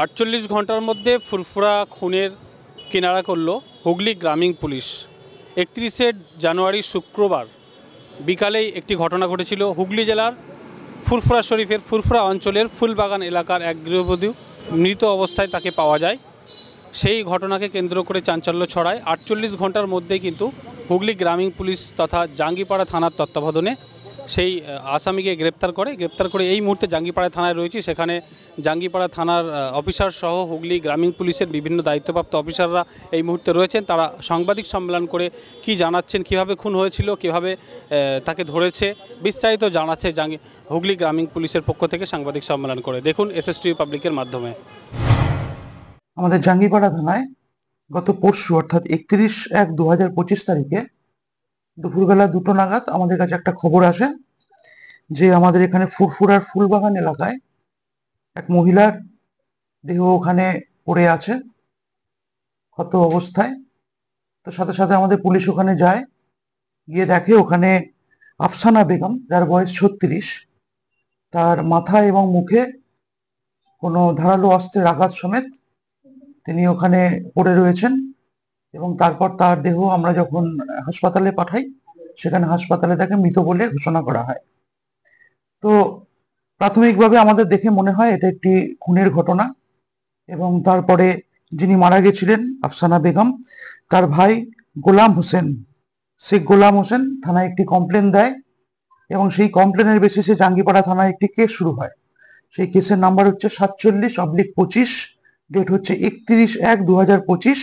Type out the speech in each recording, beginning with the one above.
48 ঘন্টার মধ্যে ফুরফুরা খুনের কিনারা করল হুগলি গ্রামীণ পুলিশ। 31শে জানুয়ারি শুক্রবার বিকালেই একটি ঘটনা ঘটেছিল হুগলি জেলার ফুরফুরা শরীফের ফুরফুরা অঞ্চলের ফুলবাগান এলাকার এক গৃহবধূ মৃত অবস্থায় তাকে পাওয়া যায়। সেই ঘটনাকে কেন্দ্র করে চাঞ্চল্য ছড়ায়। 48 ঘন্টার মধ্যেই কিন্তু হুগলি গ্রামীণ পুলিশ তথা জাঙ্গিপাড়া থানার তত্ত্বাবধানে সেই আসামিকে গ্রেপ্তার করে এই মুহূর্তে জাঙ্গিপাড়া থানায় রয়েছে। সেখানে জাঙ্গিপাড়া থানার অফিসার সহ হুগলি গ্রামীণ পুলিশের বিভিন্ন দায়িত্বপ্রাপ্ত অফিসাররা এই মুহূর্তে রয়েছেন। তারা সাংবাদিক সম্মেলন করে কি জানাচ্ছেন, কিভাবে খুন হয়েছিল, কিভাবে তাকে ধরেছে, বিস্তারিত জানাচ্ছে হুগলি গ্রামীণ পুলিশের পক্ষ থেকে সাংবাদিক সম্মেলন করে। দেখুন এসএসটিভি পাবলিকের মাধ্যমে। আমাদের জাঙ্গিপাড়া থানায় গত পরশু অর্থাৎ 31/1/2025 তারিখে দুপুরবেলা 2টো নাগাদ আমাদের কাছে একটা খবর আসে যে আমাদের এখানে ফুরফুরার ফুলবাগান এলাকায় এক মহিলার দেহ ওখানে পড়ে আছে ক্ষত অবস্থায়। তো সাথে সাথে আমাদের পুলিশ ওখানে যায়, গিয়ে দেখে ওখানে আফসানা বেগম, যার বয়স 36, তার মাথা এবং মুখে কোনো ধারালো অস্ত্রের আঘাত সমেত তিনি ওখানে পড়ে রয়েছেন। এবং তারপর তার দেহ আমরা যখন হাসপাতালে পাঠাই, সেখানে হাসপাতালে তাকে মৃত বলে ঘোষণা করা হয়। তো প্রাথমিকভাবে আমাদের দেখে মনে হয় এটা একটি খুনের ঘটনা। এবং তারপরে যিনি মারা গেছিলেন আফসানা বেগম, তার ভাই গোলাম হোসেন, শেখ গোলাম হোসেন থানায় একটি কমপ্লেন দেয় এবং সেই কমপ্লেনের বেসিসে জাঙ্গিপাড়া থানায় একটি কেস শুরু হয়। সেই কেসের নাম্বার হচ্ছে 47/25, ডেট হচ্ছে 31/1/2025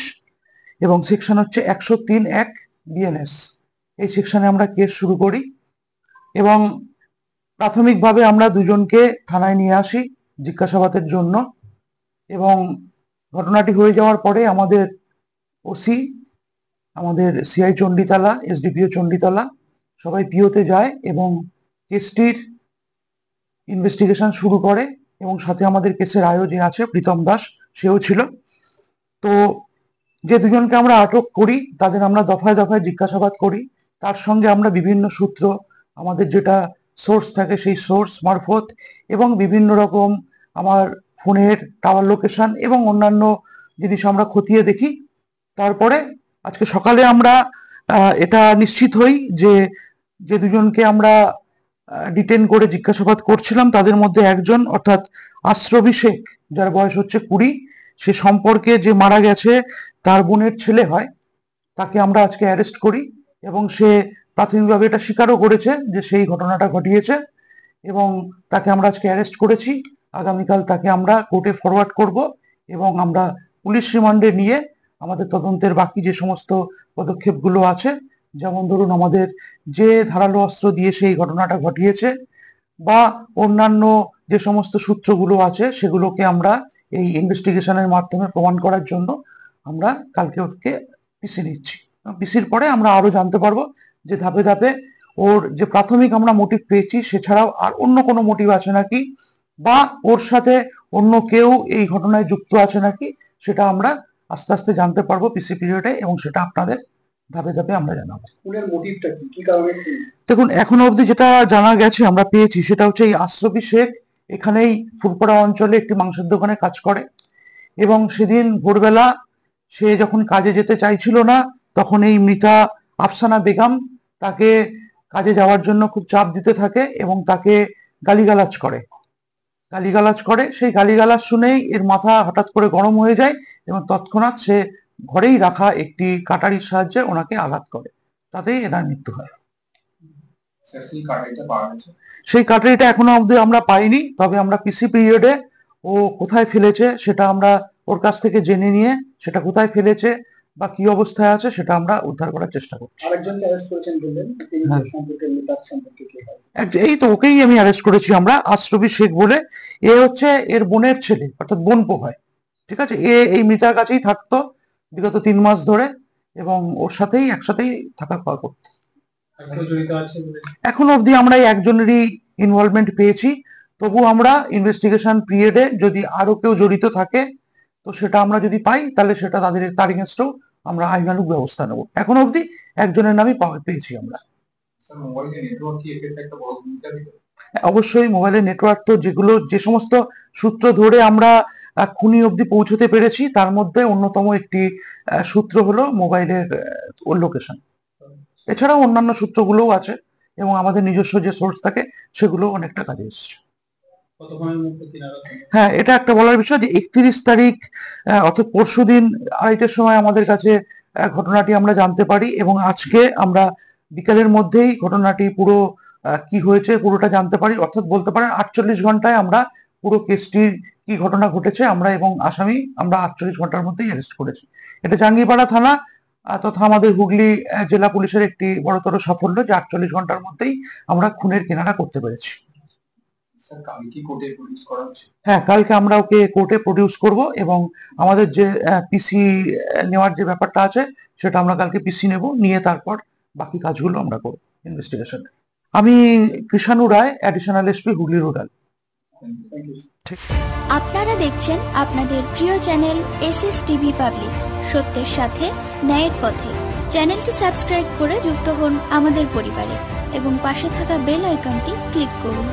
এবং সেকশন হচ্ছে 103(1) বিএনএস। এই সেকশনে আমরা কেস শুরু করি এবং প্রাথমিকভাবে আমরা দুজনকে থানায় নিয়ে আসি জিজ্ঞাসাবাদের জন্য। এবং ঘটনাটি হয়ে যাওয়ার পরে আমাদের ওসি, আমাদের সিআই চণ্ডীতলা, এসডিপিও চণ্ডীতলা সবাই পিওতে যায় এবং কেসটির ইনভেস্টিগেশন শুরু করে। এবং সাথে আমাদের কেসের আইও যে আছে প্রীতম দাস, সেও ছিল। তো যে দুজনকে আমরা আটক করি তাদের আমরা দফায় দফায় জিজ্ঞাসাবাদ করি। তার সঙ্গে আমরা বিভিন্ন সূত্র, আমাদের যেটা সোর্স থাকে সেই সোর্স মারফত এবং বিভিন্ন রকম আমার ফোনের টাওয়ার লোকেশন এবং অন্যান্য জিনিস আমরা খতিয়ে দেখি। তারপরে আজকে সকালে আমরা এটা নিশ্চিত হই যে যে দুজনকে আমরা ডিটেন করে জিজ্ঞাসাবাদ করছিলাম তাদের মধ্যে একজন অর্থাৎ আশ্রবী শেখ, যার বয়স হচ্ছে 20, সে সম্পর্কে যে মারা গেছে তার বোনের ছেলে হয়, তাকে আমরা আজকে অ্যারেস্ট করি। এবং সে প্রাথমিকভাবে এটা স্বীকারও করেছে যে সেই ঘটনাটা ঘটিয়েছে এবং তাকে আমরা আজকে অ্যারেস্ট করেছি। আগামীকাল তাকে আমরা কোর্টে ফরওয়ার্ড করব এবং আমরা পুলিশ রিমান্ডে নিয়ে আমাদের তদন্তের বাকি যে সমস্ত পদক্ষেপগুলো আছে, যেমন ধরুন আমাদের যে ধারালো অস্ত্র দিয়ে সেই ঘটনাটা ঘটিয়েছে বা অন্যান্য যে সমস্ত সূত্রগুলো আছে, সেগুলোকে আমরা এই ইনভেস্টিগেশনের মাধ্যমে প্রমাণ করার জন্য আমরা কালকে ওকে পিসি নিচ্ছি। পিসির পরে আমরা আরো জানতে পারবো যে ধাপে ধাপে ওর যে প্রাথমিক আমরা মোটিভ পেয়েছি সেছাড়াও আর অন্য কোনো মোটিভ আছে নাকি বা ওর সাথে অন্য কেউ এই ঘটনায় যুক্ত আছে নাকি, সেটা আমরা আস্তে আস্তে জানতে পারবো পিসি পিরিয়ডে এবং সেটা আপনাদের ধাপে ধাপে আমরা জানাবো। খুনের মোটিভটা কি, কি কারণে? দেখুন, এখনো অবধি যেটা জানা গেছে, আমরা পেয়েছি, সেটা হচ্ছে এই আশ্রবী শেখ এখানেই ফুরফুরা অঞ্চলে একটি মাংসের দোকানে কাজ করে এবং সেদিন ভোরবেলা সে যখন কাজে যেতে চাইছিল না, তখন এই মৃতা আফসানা বেগম তাকে কাজে যাওয়ার জন্য খুব চাপ দিতে থাকে এবং তাকে গালিগালাজ করে। সেই গালিগালাজ শুনেই এর মাথা হঠাৎ করে গরম হয়ে যায় এবং তৎক্ষণাৎ সে ঘরেই রাখা একটি কাটারির সাহায্যে ওনাকে আঘাত করে, তাতেই এনার মৃত্যু হয়। সেই কাটারিটা এখনো অবধি আমরা পাইনি, তবে আমরা পিসি পিরিয়ডে ও কোথায় ফেলেছে সেটা আমরা ওর কাছ থেকে জেনে নিয়ে সেটা কোথায় ফেলেছে বা কি অবস্থায় আছে সেটা আমরা উদ্ধার করার চেষ্টা করছি। এই তো ওকেই আমি অ্যারেস্ট করেছি আমরা, আশ্রবী শেখ বলে। এ হচ্ছে এর বোনের ছেলে, অর্থাৎ বোনপো হয়, ঠিক আছে। এই মৃতার কাছেই থাকতো বিগত 3 মাস ধরে এবং ওর সাথেই একসাথেই থাকা খাওয়া করতো। এখন অবধি আমরা এই একজনেরই ইনভলভমেন্ট পেয়েছি, তবু আমরা ইনভেস্টিগেশন পিরিয়ডে যদি আরো কেউ জড়িত থাকে তো সেটা আমরা যদি পাই তাহলে সেটা তার এগেইনস্টেও আমরা আইনানুগ ব্যবস্থা নেব। এখন অবধি একজনের নামই পেয়েছি আমরা। অবশ্যই মোবাইলের নেটওয়ার্ক তো যে সমস্ত সূত্র ধরে আমরা খুনি অবধি পৌঁছতে পেরেছি। তার মধ্যে অন্যতম একটি সূত্র হলো মোবাইলের লোকেশন। এছাড়াও অন্যান্য সূত্রগুলোও আছে এবং আমাদের নিজস্ব যে সোর্স থাকে সেগুলো অনেকটা কাজে এসেছে। হ্যাঁ, এটা একটা বলার বিষয় যে 31 তারিখ অর্থাৎ পরশুদিন 2:30টার সময় আমাদের কাছে ঘটনাটি আমরা জানতে পারি এবং আজকে আমরা বিকালের মধ্যেই ঘটনাটি পুরো কি হয়েছে পুরোটা জানতে পারি। অর্থাৎ বলতে পারেন 48 ঘন্টায় আমরা পুরো কেসটির কি ঘটনা ঘটেছে আমরা এবং আসামি আমরা 48 ঘন্টার মধ্যেই অ্যারেস্ট করেছি। এটা জাঙ্গিপাড়া থানা তথা আমাদের হুগলি জেলা পুলিশের একটি বড়তর সাফল্য যে 48 ঘন্টার মধ্যেই আমরা খুনের কিনারা করতে পেরেছি। হ্যাঁ, কালকে আমরা ওকে কোর্টে প্রডিউস করব এবং আমাদের যে পিসি নেওয়ার যে ব্যাপারটা আছে সেটা আমরা কালকে পিসি নেব, নিয়ে তারপর বাকি কাজগুলো আমরা করব ইনভেস্টিগেশন। আমি কৃষাণু রায়, অ্যাডিশনাল এসপি হুগলি রুরাল। আপনারা দেখছেন আপনাদের প্রিয় চ্যানেল এসএস টিভি পাবলিক, সত্যের সাথে ন্যায়ের পথে। চ্যানেলটি সাবস্ক্রাইব করে যুক্ত হন আমাদের পরিবারে এবং পাশে থাকা বেল আইকনটি ক্লিক করুন।